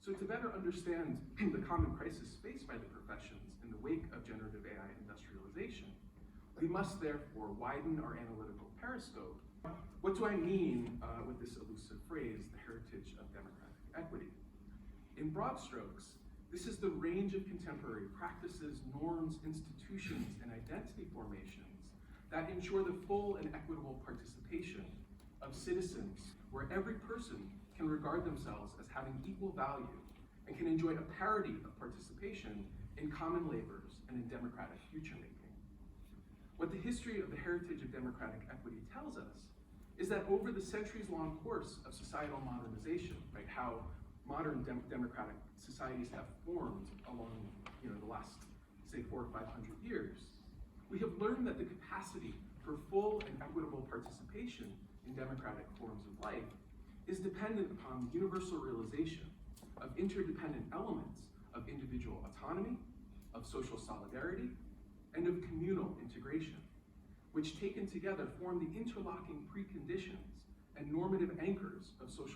So to better understand the common crisis faced by the professions in the wake of generative AI industrialization, we must therefore widen our analytical periscope. What do I mean with this elusive phrase, the heritage of democratic equity? In broad strokes, this is the range of contemporary practices, norms, institutions, and identity formations that ensure the full and equitable participation of citizens, where every person can regard themselves as having equal value and can enjoy a parity of participation in common labors and in democratic future-making. What the history of the heritage of democratic equity tells us is that over the centuries-long course of societal modernization, right, how modern democratic societies have formed along the last, say, 400 or 500 years, we have learned that the capacity for full and equitable participation in democratic forms of life is dependent upon the universal realization of interdependent elements of individual autonomy, of social solidarity, and of communal integration, which taken together form the interlocking preconditions and normative anchors of social